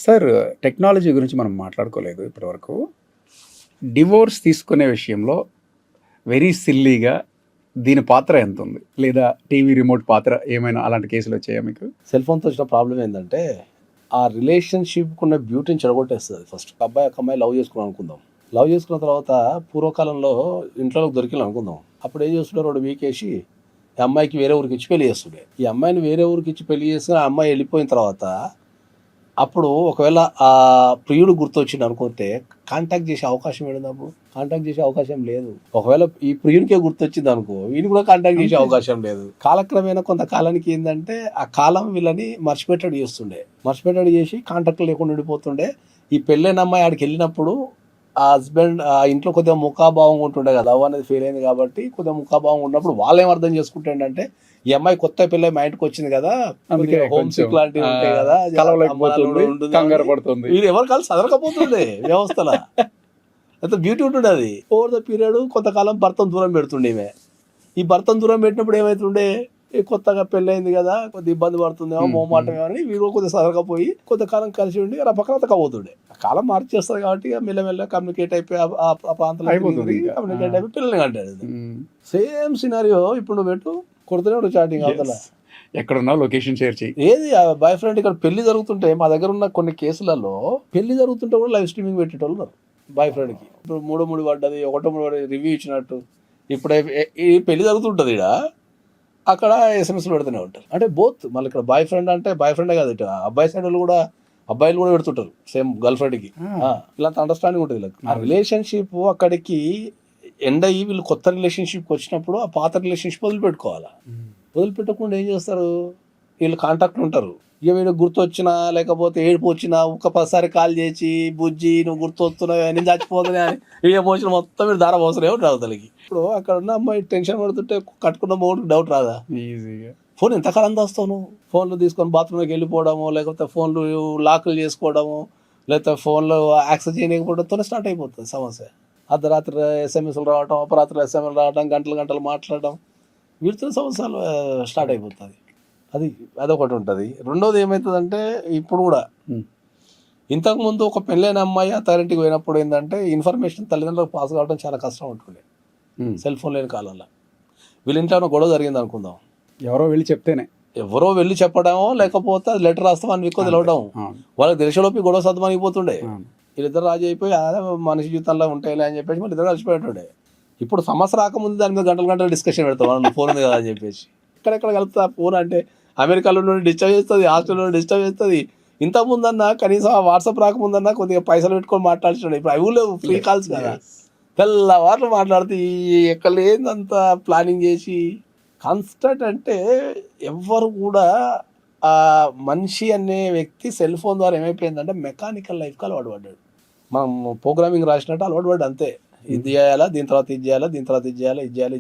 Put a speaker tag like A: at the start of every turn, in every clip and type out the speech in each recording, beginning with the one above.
A: Sir, technology గురించి మనం మాట్లాడుకోలేదు ఇప్పటివరకు. డివోర్స్ తీసుకునే విషయంలో వెరీ సిల్లీగా దీని పాత్ర ఎంత ఉంది? లేదా టీవీ రిమోట్ పాత్ర ఏమైనా అలాంటి కేసులు వచ్చాయా మీకు?
B: సెల్ ఫోన్తో వచ్చిన ప్రాబ్లం ఏంటంటే ఆ రిలేషన్షిప్ ఉన్న బ్యూటీని చెడగొట్టేస్తుంది. ఫస్ట్ ఒక అమ్మాయి లవ్ చేసుకున్నాం అనుకుందాం. లవ్ చేసుకున్న తర్వాత పూర్వకాలంలో ఇంట్లో దొరికిన అనుకుందాం. అప్పుడు ఏం చేస్తుండే, 2 వీకేసి ఈ అమ్మాయికి వేరే ఊరికి ఇచ్చి పెళ్లి చేస్తుండే. ఈ అమ్మాయిని వేరే ఊరికి ఇచ్చి పెళ్లి చేసి ఆ అమ్మాయి వెళ్ళిపోయిన తర్వాత అప్పుడు ఒకవేళ ఆ ప్రియుడు గుర్తొచ్చింది అనుకుంటే కాంటాక్ట్ చేసే అవకాశం ఏంటి? అప్పుడు కాంటాక్ట్ చేసే అవకాశం లేదు. ఒకవేళ ఈ ప్రియునికే గుర్తొచ్చింది అనుకో, వీని కూడా కాంటాక్ట్ చేసే అవకాశం లేదు. కాలక్రమేణా కొంతకాలానికి ఏంటంటే ఆ కాలం వీళ్ళని మర్చిపెట్టడు చేసి కాంటాక్ట్ లేకుండా ఉండిపోతుండే. ఈ పెళ్ళైన అమ్మాయి ఆడికి వెళ్ళినప్పుడు ఆ హస్బెండ్ ఆ ఇంట్లో కొద్దిగా ముఖాభావంగా ఉంటుండే కదా, లవ్ అనేది ఫెయిల్ అయింది కాబట్టి కొద్దిగా ముఖాభావంగా ఉన్నప్పుడు వాళ్ళు ఏం అర్థం చేసుకుంటాడంటే ఈ అమ్మాయి కొత్త పిల్ల మా ఇంటికి వచ్చింది కదా, హోమ్ సిక్ లాంటివి ఉంటాయి కదా,
A: కంగారు పడుతుంది.
B: వీళ్ళు ఎవరు కలిసి సదరకపోతుండే వ్యవస్థలో. అయితే బ్యూటీ ఉంటుండే. అది ఓవర్ ద పీరియడ్ కొంతకాలం భర్తను దూరం పెడుతుండే. ఈ భర్తను దూరం పెట్టినప్పుడు ఏమవుతుండే, కొత్తగా పెళ్ళయింది కదా, కొద్దిగా ఇబ్బంది పడుతుందేమో, మోమాటమేమో అని వీళ్ళు కొద్దిగా సదరకపోయి కొంతకాలం కలిసి ఉండి రపకరతకపోతుండే. కాలం మార్చేస్తుంది కాబట్టి మెల్లమెల్ల కమ్యూనికేట్ అయిపోయి ఆ ప్రాంతంలో కమ్యూనికేట్ అయిపోయి పిల్లల్ని కంటాడు. సేమ్ సినారియో ఇప్పుడు నువ్వు పెట్టు, కొడుతూనే చాటింగ్ అవుతా,
A: ఎక్కడున్నా లొకేషన్ షేర్ చేయి.
B: ఏది బాయ్ ఫ్రెండ్ ఇక్కడ పెళ్లి జరుగుతుంటే మా దగ్గర ఉన్న కొన్ని కేసులలో పెళ్లి జరుగుతుంటే కూడా లైవ్ స్ట్రీమింగ్ పెట్టేటోళ్ళు ఉన్నారు బాయ్ ఫ్రెండ్కి. ఇప్పుడు 3 పడ్డది, 1 పడ్డది రివ్యూ ఇచ్చినట్టు. ఇప్పుడు ఈ పెళ్లి జరుగుతుంటుంది ఇక్కడ, అక్కడ ఎస్ఎంఎస్లు పెడుతూనే ఉంటారు. అంటే బోత్ మళ్ళీ ఇక్కడ బాయ్ ఫ్రెండ్ అంటే బాయ్ ఫ్రెండే కాదు, ఇటు అబ్బాయి సైడ్ వాళ్ళు కూడా అబ్బాయిలు కూడా పెడుతుంటారు సేమ్ గర్ల్ ఫ్రెండ్కి. ఇలాంటి అండర్స్టాండింగ్ ఉంటుంది వీళ్ళకి. ఆ రిలేషన్షిప్ అక్కడికి ఎండ్ అయ్యి వీళ్ళు కొత్త రిలేషన్షిప్కి వచ్చినప్పుడు ఆ పాత రిలేషన్షిప్ వదిలిపెట్టుకోవాలా. వదిలిపెట్టకుండా ఏం చేస్తారు, వీళ్ళు కాంటాక్ట్లు ఉంటారు. ఇక వీడు గుర్తొచ్చినా లేకపోతే ఏడుపు వచ్చినా ఒక్క 10 కాల్ చేసి బుజ్జి నువ్వు గుర్తొస్తున్నావు నేను చచ్చిపోతున్నా అని ఈ ఎమోషన్ మొత్తం మీరు దార అవసరం ఏమిటి అవతలకి. ఇప్పుడు అక్కడ ఉన్న అమ్మాయి టెన్షన్ పడుతుంటే కట్టుకున్న మూడు డౌట్ రాదా?
A: ఈజీగా
B: ఫోన్ ఎంతకాలం దాస్తావు నువ్వు? ఫోన్లు తీసుకొని బాత్రూమ్లోకి వెళ్ళిపోవడము, లేకపోతే ఫోన్లు లాక్లు చేసుకోవడము, లేకపోతే ఫోన్లో యాక్సెస్ చేయకపోవడంతోనే స్టార్ట్ అయిపోతుంది సమస్య. అర్ధరాత్రి ఎస్ఎంఎస్లు రావడం, అపరాత్రి ఎస్ఎంఎస్ రావడం, గంటలు మాట్లాడడం, వీటితో సమస్యలు స్టార్ట్ అయిపోతుంది. అదొకటి ఉంటుంది. రెండోది ఏమవుతుందంటే ఇప్పుడు కూడా ఇంతకుముందు ఒక పెళ్ళైన అమ్మాయి అత్తారింటికి పోయినప్పుడు ఏంటంటే ఇన్ఫర్మేషన్ తల్లిదండ్రులకు పాస్ కావడం చాలా కష్టం ఉంటుండే సెల్ ఫోన్ లేని కాలంలో. వీళ్ళ ఇంట్లో గొడవ జరిగింది అనుకుందాం,
A: ఎవరో వెళ్ళి
B: చెప్పడమో లేకపోతే అది లెటర్ రాస్తామని ఎక్కువ తెలవడం, వాళ్ళకి తెలిసేలోపు గొడవ సర్దుమనిపోతుండే. వీళ్ళిద్దరు రాజీ అయిపోయి మనిషి జీవితంలో ఉంటాయిలే అని చెప్పేసి మళ్ళీ ఇద్దరు కలిసిపోయేటుండే. ఇప్పుడు సమస్య రాకముందు దాని మీద గంటలు డిస్కషన్ పెడతాం, మనం ఫోన్ ఉంది కదా అని చెప్పేసి. ఎక్కడెక్కడ కలుపుతా ఫోన్ అంటే అమెరికాలో నుండి డిస్టర్బ్ చేస్తుంది, హాస్టల్లో నుండి డిస్టర్బ్ చేస్తుంది. ఇంతకుముందన్నా కనీసం ఆ వాట్సాప్ రాకముందన్నా కొద్దిగా పైసలు పెట్టుకొని మాట్లాడుతున్నాడు. ఇప్పుడు అవి లేవు, ఫ్రీ కాల్స్ కదా, తెల్లవారు మాట్లాడుతూ ఎక్కడ లేదంత ప్లానింగ్ చేసి కాన్స్టెంట్. అంటే ఎవ్వరు కూడా ఆ మనిషి అనే వ్యక్తి సెల్ ఫోన్ ద్వారా ఏమైపోయిందంటే మెకానికల్ లైఫ్కి అలవాటు పడ్డాడు. మనం ప్రోగ్రామింగ్ రాసినట్టు అలవాటు పడ్డాడు అంతే. ఇది చేయాలా, దీని తర్వాత ఇది చేయాలా, దీని తర్వాత ఇది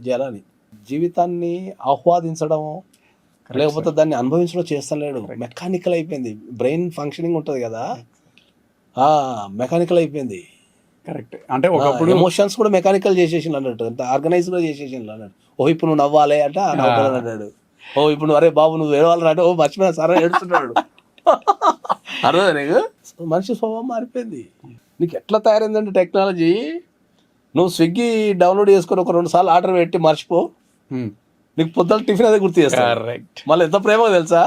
B: చేయాలా అని జీవితాన్ని ఆహ్వాదించడం లేకపోతే దాన్ని అనుభవించడం చేస్తలేడు. మెకానికల్ అయిపోయింది. బ్రెయిన్ ఫంక్షనింగ్ ఉంటుంది కదా, మెకానికల్ అయిపోయింది.
A: కరెక్ట్. అంటే ఒకప్పుడు
B: ఎమోషన్స్ కూడా మెకానికల్ చేసేసింది అన్నట్టు, అంత ఆర్గనైజ్ కూడా చేసేసింది అన్నట్టు. ఓ ఇప్పుడు నువ్వు నవ్వాలి అంటే నవ్వాలని అన్నాడు. ఓ ఇప్పుడు నువ్వు అరే బాబు నువ్వు ఏడవాలని అంటే ఓ మర్చిపోయినా సరే ఏడుస్తున్నాడు. అర్థం నీకు? మనిషి స్వభావం మారిపోయింది. నీకు ఎట్లా తయారైందంటే టెక్నాలజీ, నువ్వు స్విగ్గీ డౌన్లోడ్ చేసుకొని ఒక 2 సార్లు ఆర్డర్ పెట్టి మర్చిపో, నీకు పొద్దున టిఫిన్ అదే గుర్తు చేస్తా. మళ్ళీ ఎంత ప్రేమ తెలుసా,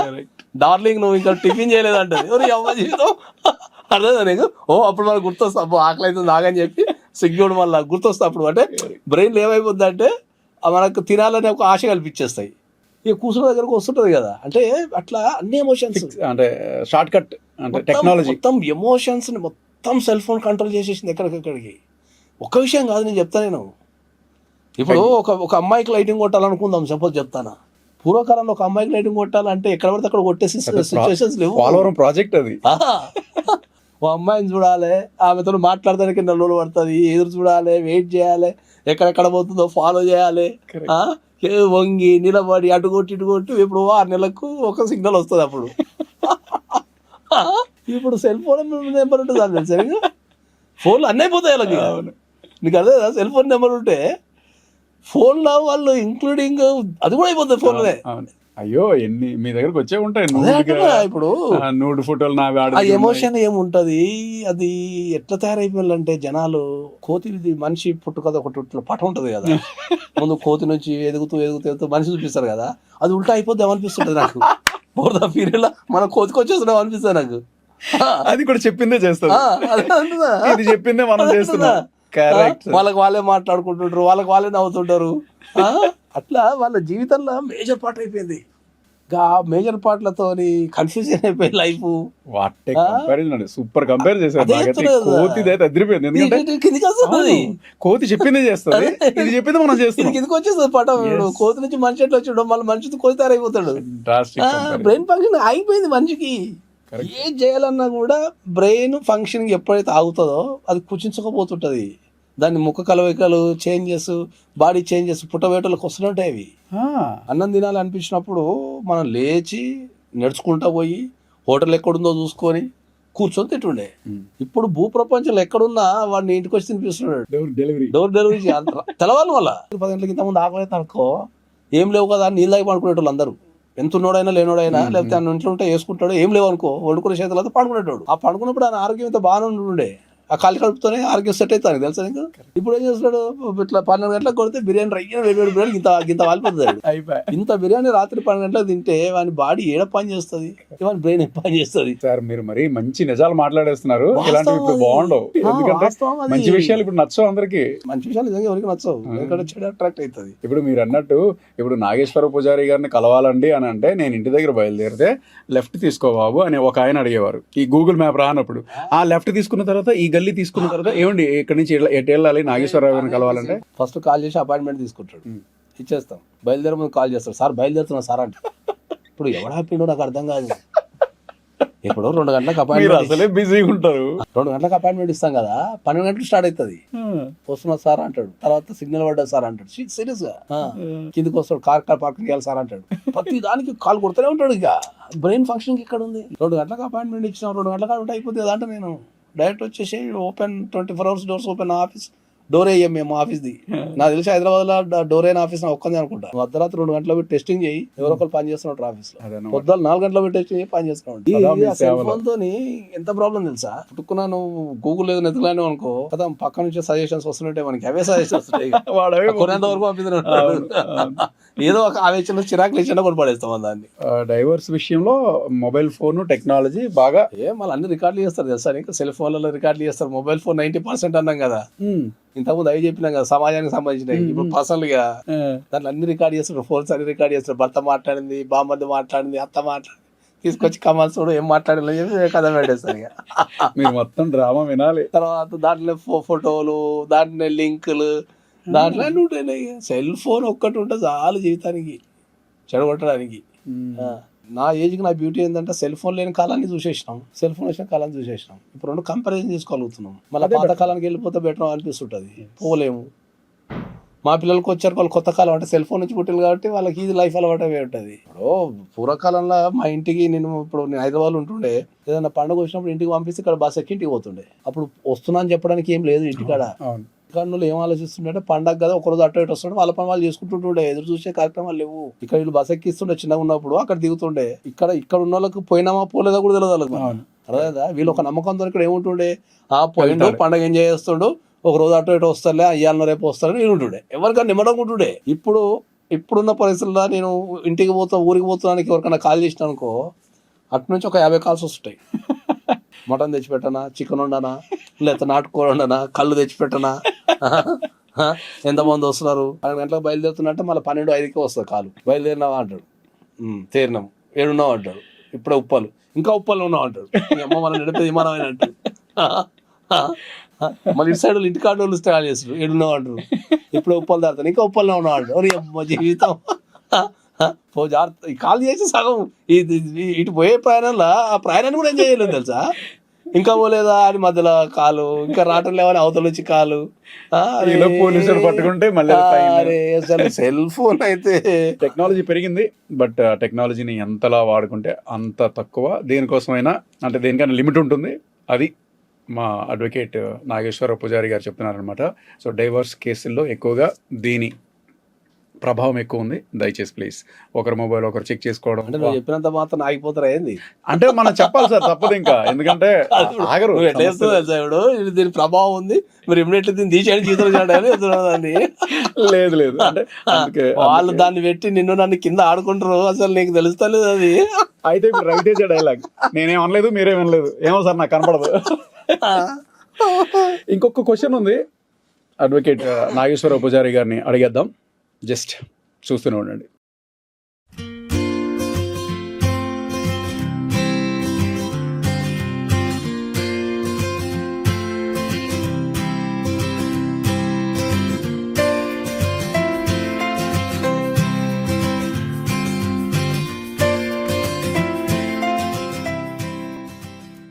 B: డార్లింగ్ నువ్వు ఇంకా టిఫిన్ చేయలేదంటది. అమ్మ జీవితం అర్థం నీకు. ఓ అప్పుడు మనకు గుర్తొస్తా, అబ్బో ఆకలి అవుతుంది నాగని చెప్పి స్విగ్గీ కూడా మళ్ళీ గుర్తొస్తా. అప్పుడు అంటే బ్రెయిన్లో ఏమైపోద్ది అంటే మనకు తినాలనే ఒక ఆశ కల్పించేస్తాయి. ఇక కూర్చున్న దగ్గరకు వస్తుంటుంది కదా. అంటే అట్లా అన్ని ఎమోషన్స్
A: అంటే షార్ట్ కట్ అంటే టెక్నాలజీ
B: మొత్తం ఎమోషన్స్ని మొత్తం సెల్ ఫోన్ కంట్రోల్ చేసేసింది ఎక్కడికెక్కడికి. ఒక విషయం కాదు నేను చెప్తాను. నేను ఇప్పుడు ఒక అమ్మాయికి లైటింగ్ కొట్టాలనుకుందాం, సపోజ్ చెప్తాను. పూర్వకాలంలో ఒక అమ్మాయికి లైటింగ్ కొట్టాలంటే ఎక్కడ పడితే అక్కడ కొట్టేసి సిచ్యువేషన్స్ లేవు.
A: ప్రాజెక్ట్ అది.
B: ఓ అమ్మాయిని చూడాలి, ఆమెతో మాట్లాడడానికి 4 రోజులు పడుతుంది, ఎదురు చూడాలి, వెయిట్ చేయాలి, ఎక్కడెక్కడ పోతుందో ఫాలో చేయాలి, వంగి నిలబడి అటు కొట్టి ఇప్పుడు 6 నెలలకు ఒక సిగ్నల్ వస్తుంది. అప్పుడు ఇప్పుడు సెల్ ఫోన్ నెంబర్ ఉంటుంది దాని సరిగా, ఫోన్లు అన్నీ అయిపోతాయి వాళ్ళకి. నీకు అదే కదా, సెల్ ఫోన్ నెంబర్ ఉంటే ఫోన్లో వాళ్ళు ఇంక్లూడింగ్ అది కూడా అయిపోతుంది ఫోన్లోనే.
A: అయ్యో ఎన్ని మీ దగ్గరకు వచ్చే ఉంటాయి
B: అదే అంటున్నా, ఇప్పుడు
A: నూడు ఫోటోలు నావి
B: ఆ
A: ఆడ
B: ఎమోషన్ ఏముంటది, అది ఎట్లా తయారైపోయిందంటే జనాలు కోతి మనిషి పుట్టుకథ ఒకటి ఇట్లా పటం ఉంటది కదా, ముందు కోతి నుంచి ఎదుగుతూ ఎదుగుతూ ఎదుగుతూ మనిషి చూపిస్తారు కదా, అది ఉల్టా అయిపోద్దాం అనిపిస్తుంటది నాకు. బోర్దా పీరియడ్ మన కోతికి వచ్చేస్తున్నాం అనిపిస్తుంది నాకు.
A: అది కూడా చెప్పిందే చేస్తుంది,
B: అదే అంటున్నా.
A: ఇది చెప్పిందే మనం చేస్తున్నాం. కరెక్ట్.
B: వాళ్ళకి వాళ్ళే మాట్లాడుకుంటుంటారు, వాళ్ళకి వాళ్ళే నవ్వుతుంటారు. అట్లా వాళ్ళ జీవితంలో మేజర్ పార్ట్ అయిపోయింది. ఆ మేజర్ పార్ట్లతో కన్ఫ్యూజన్ అయిపోయి లైఫ్.
A: వాటే కంపారిజన్ అండి, సూపర్ కంపేర్ చేశారు.
B: అదే
A: నాకైతే
B: చెప్తున్నా కదా.
A: కోతిది అయితే అదిరిపోయింది. ఎందుకంటే
B: కిందికి వస్తుంది,
A: కోతి చెప్పిందే చేస్తుంది, ఇది చెప్పింది మనం చేస్తున్నాం.
B: కిందికి వచ్చేస్తుంది పటం.
A: Yes.
B: కోతి నుంచి మనిషి ఎట్లా వచ్చాడు, మళ్ళీ మనిషితో కోతి తయారైపోతాడు.
A: Fantastic comparison.
B: బ్రెయిన్ ఫంక్షన్ అయిపోయింది మనిషికి.
A: Correct.
B: ఏం చేయాలన్నా కూడా బ్రెయిన్ ఫంక్షనింగ్ ఎప్పుడైతే ఆగుతుందో అది కుచించకపోతుంటది. దాన్ని ముఖ కలయికలు చేంజెస్, బాడీ చేంజెస్ పుట్టవేటలకు వస్తూనే ఉంటాయి. అవి అన్నం తినాలి అనిపించినప్పుడు మనం లేచి నడుచుకుంటా పోయి హోటల్ ఎక్కడుందో చూసుకొని కూర్చొని తింటుండే. ఇప్పుడు భూప్రపంచంలో ఎక్కడున్నా వాడిని ఇంటికి వచ్చి తినిపిస్తున్నాడు. డోర్ డెలివరీ తెలవాలి వల్ల. 10 గంటలకి ఇంతకుముందు ఆకలి అనుకో, ఏం లేవు కదా నీళ్ళు తాగి పడుకునేటోళ్ళు అందరూ. ఎంత ఉన్నోడైనా లేనోడైనా, లేకపోతే ఆయన ఇంట్లో ఉంటే వేసుకుంటాడు, ఏం లేవు అనుకో వండుకునే చేతులతో పడుకునేటోడు. ఆ పడుకున్నప్పుడు ఆయన ఆరోగ్యం ఇంత బాగానే ఉండే, ఆ కాలి కడుపుతోనే ఆరోగ్యం సెట్ అవుతాను తెలుసా నీకు. ఇప్పుడు ఏం చేస్తున్నాడు, ఇట్లా 12 గంటలకు కొడితే బిర్యానీ రైన వేడి బిర్యానీ ఇంత వాలిపోతుంది. ఇంత బిర్యానీ రాత్రి 12 గంటలకు తింటే వాని బాడీ ఏడ పని చేస్తుంది, వాని బ్రెయిన్ ఏ పని చేస్తుంది.
A: సార్ మీరు మరి మంచి నిజాలు మాట్లాడేస్తున్నారు. ఇలాంటివి ఇప్పుడు బాగుండవు, ఎందుకంటే మంచి విషయాలు ఇప్పుడు నచ్చవు అందరికి.
B: మంచి విషయాలు నిజంగా ఎవరికి నచ్చవు, ఎక్కడ చెడు అట్రాక్ట్ అవుతుంది.
A: ఇప్పుడు మీరు అన్నట్టు ఇప్పుడు నాగేశ్వర పూజారి గారిని కలవాలండి అని అంటే నేను ఇంటి దగ్గర బయలుదేరితే లెఫ్ట్ తీసుకో బాబు అని ఒక ఆయన అడిగేవారు, ఈ గూగుల్ మ్యాప్ రానప్పుడు. ఆ లెఫ్ట్ తీసుకున్న తర్వాత ఈ గల్లీ తీసుకున్న తర్వాత ఏమండి ఇక్కడి నుంచి ఎటు వెళ్ళాలి నాగేశ్వరరావు గారిని కలవాలంటే
B: ఫస్ట్ కాల్ చేసి అపాయింట్మెంట్ తీసుకుంటాడు, ఇచ్చేస్తాం. బయలుదేరే ముందు కాల్ చేస్తాడు, సార్ బయలుదేరుతున్నా సార్ అంటే. ఇప్పుడు ఎవడు హ్యాపీడో నాకు అర్థం కాదు. ఇప్పుడు 2 గంటలకు అపాయింట్మెంట్,
A: అసలే బిజీగా ఉంటారు.
B: 2 గంటలకు అపాయింట్మెంట్ ఇస్తాం కదా, 12 గంటలకు స్టార్ట్ అవుతుంది. వస్తున్నా సార్ అంటాడు, తర్వాత సిగ్నల్ పడ్డా సార్ అంటాడు, సీరియస్ గా. కిందికి వస్తాడు, కార్ పార్కింగ్ చేయాలి సార్ అంటాడు. ప్రతి దానికి కాల్ కొడుతూనే ఉంటాడు. ఇక బ్రెయిన్ ఫంక్షనింగ్ ఇక్కడ ఉంది. 2 గంటలకు అపాయింట్మెంట్ ఇచ్చినాం, 2 గంటలకు ఉంటే అయిపోతుంది కదా అంటే నేను డైరెక్ట్ వచ్చేసి open 24 hours doors open office. Door వేయం మేము ఆఫీస్ది. నాకు తెలిసి హైదరాబాద్ లో డోర్ అయిన ఆఫీస్ ఒక్కంది అనుకుంటా. అర్ధరాత్రి 2 గంటల పెట్టి టెస్టింగ్ చేయి, ఎవరో ఒకరు పని చేస్తున్నారు ఆఫీస్ లో. పొద్దున్న 4 గంటల పెట్టి టెస్టింగ్ చేయి పని చేస్తున్నాడు. సెల్ ఫోన్ తోని ఎంత ప్రాబ్లం తెలుసా, పుట్టుకున్నా నువ్వు గూగుల్ ఏదో నెతకలేను అనుకో కదా, పక్క నుంచి సజెషన్స్ వస్తుంటే మనకి అవే సజెషన్స్ వస్తాయి. కొనేంత వరకు పంపిస్తున్నాడు, ఏదో ఒక ఆవేశంలో చిరాకులు ఇచ్చినా కూడా పడేస్తాం దాన్ని.
A: డైవర్స్ విషయంలో మొబైల్ ఫోన్ టెక్నాలజీ బాగా
B: మళ్ళీ అన్ని రికార్డులు చేస్తారు తెలుసా నీకు. సెల్ ఫోన్లలో రికార్డులు చేస్తారు, మొబైల్ ఫోన్ 90% అన్నాం కదా. ఇంతకుముందు అవి చెప్పినాం కదా, సమాజానికి సంబంధించినవి. ఇప్పుడు పర్సనల్ గా దాంట్లో అన్ని రికార్డ్ చేస్తారు, ఫోన్స్ అన్ని రికార్డ్ చేస్తారు. భర్త మాట్లాడింది, బామ్మది మాట్లాడింది, అత్త మాట్లాడింది, తీసుకొచ్చి కమాల్స్ కూడా ఏం మాట్లాడాలని చెప్పి కథ పెట్టేస్తారు. ఇక
A: మీరు మొత్తం డ్రామా వినాలి.
B: తర్వాత దాంట్లో ఫోటోలు, దాంట్లో లింకులు, దాంట్లో అన్నీ ఉంటాయి. సెల్ ఫోన్ ఒక్కటి ఉంటే చాలు జీవితానికి చెడగొట్టడానికి. నా ఏజ్కి నా బ్యూటీ ఏంటంటే సెల్ ఫోన్ లేని కాలాన్ని చూసేసినాం, సెల్ ఫోన్ వచ్చిన కాలాన్ని చూసేసినాం. ఇప్పుడు 2 కంపారిజన్ చేసుకోగలుగుతున్నాం. మళ్ళీ పాత కాలానికి వెళ్ళిపోతే బెటర్ అనిపిస్తుంటుంది, పోలేము. మా పిల్లలకి వచ్చారు వాళ్ళు కొత్త కాలం అంటే సెల్ ఫోన్ నుంచి పుట్టింది కాబట్టి వాళ్ళకి ఇది లైఫ్ అలవాటు ఉంటుంది. ఇప్పుడు పూర్వకాలంలో మా ఇంటికి నేను హైదరాబాద్ ఉంటుండే, ఏదైనా పండుగ వచ్చినప్పుడు ఇంటికి పంపిస్తే ఇక్కడ బస్ ఎక్కి ఇంటికి పోతుండే. అప్పుడు వస్తున్నా అని చెప్పడానికి ఏం లేదు ఇంటికాడ. కన్నులు ఏం ఆలోచిస్తుండే, పండగ కదా ఒకరోజు అటు ఇటు వస్తుండే, వాళ్ళ పని వాళ్ళు చేసుకుంటుండే, ఎదురు చూసే కార్యక్రమాలు లేవు. ఇక్కడ వీళ్ళు బస్ ఎక్కిస్తుండే చిన్నగా ఉన్నప్పుడు, అక్కడ దిగుతుండే. ఇక్కడ ఉన్న వాళ్ళకి పోయినామా పోలేదా కూడా తెలియదు వాళ్ళకి. అర్థమైందా? వీళ్ళు ఒక నమ్మకంతో ఇక్కడ ఏముంటుండే, పోయిండు పండగ ఎంజాయ్ చేస్తుండు, ఒక రోజు అటు ఇటు వస్తాలే, అయ్యాలను రేపు వస్తారని నేను ఉంటుండే, ఎవరికైనా నిమ్మడం ఉంటుండే. ఇప్పుడున్న పరిస్థితుల్లో నేను ఇంటికి ఊరికి పోతున్నానికి ఎవరికైనా కాల్ చేసిన అనుకో, అటు నుంచి ఒక 50 కాల్స్ వస్తుంటాయి. మటన్ తెచ్చిపెట్టనా, చికెన్ వండనా, లేకపోతే నాటుకూర వండనా, కళ్ళు తెచ్చిపెట్టనా, ఎంతమంది వస్తున్నారు, 12 గంటలకు బయలుదేరుతున్నట్టే మళ్ళీ 12:05కి వస్తుంది కాలు. బయలుదేరినావా అంటాడు, తేరినాం, ఏడున్నావు అంటాడు, ఇప్పుడే ఉప్పలు, ఇంకా ఉప్పలు ఉన్నావు అంటాడు. అమ్మ మనం నడిపేది విమానం అయినట్టు. మళ్ళీ ఇటు సైడ్ ఇంటి కార్డు వాళ్ళు స్టార్ట్ చేస్తారు, ఏడున్నావు అంటారు, ఇప్పుడే ఉప్పలు దాడతాను, ఇంకా ఉప్పల్లో ఉన్నావు అంటాడు. ఒరే అమ్మ జీవితం కాల్ చేసి సగం ఇటు పోయే ప్రయాణంలో ఆ ప్రయాణాన్ని కూడా ఎంజాయ్ చేయలేదు తెలుసా. ఇంకా పోలేదా అని మధ్యలో కాలు, ఇంకా రావటం లేవని అవతల వచ్చి కాలు.
A: పోలీసులు పట్టుకుంటే మళ్ళీ
B: అసలు సెల్ ఫోన్ అయితే
A: టెక్నాలజీ పెరిగింది, బట్ టెక్నాలజీని ఎంతలా వాడుకుంటే అంత తక్కువ. దేనికోసమైనా అంటే దేనికైనా లిమిట్ ఉంటుంది. అది మా అడ్వకేట్ నాగేశ్వర పూజారి గారు చెప్తున్నారనమాట. సో డైవర్స్ కేసుల్లో ఎక్కువగా దీని ప్రభావం ఎక్కువ ఉంది, దయచేసి ప్లీజ్ ఒకరి మొబైల్ ఒకరు చెక్ చేసుకోవడం.
B: అంటే నువ్వు చెప్పినంత మాత్రం ఆగిపోతారా ఏంది?
A: అంటే మనం చెప్పాలి సార్, తప్పదు ఇంకా, ఎందుకంటే ఆగరు.
B: నువ్వు ఎట్లా చెప్తావు తెలుసా ఇప్పుడు, ఇది దీని ప్రభావం ఉంది, మీరు ఇమ్మీడియట్లీ దీన్ని తీసేయండి జీతం చేయాలని చెప్తున్నదండి.
A: లేదు లేదు, అంటే అందుకే
B: వాళ్ళు దాన్ని పెట్టి నిన్ను నన్ను కింద ఆడుకుంటారు, అసలు నీకు తెలుస్తలేదు అది.
A: అయితే ఇప్పుడు రవితేజ డైలాగ్, నేనేం అనలేదు మీరేం అనలేదు, ఏమో సార్ నాకు కనపడదు. ఇంకొక క్వశ్చన్ ఉంది, అడ్వకేట్ నాగేశ్వర పూజారి గారిని అడిగేద్దాం, జస్ట్ చూస్తూనే ఉండండి.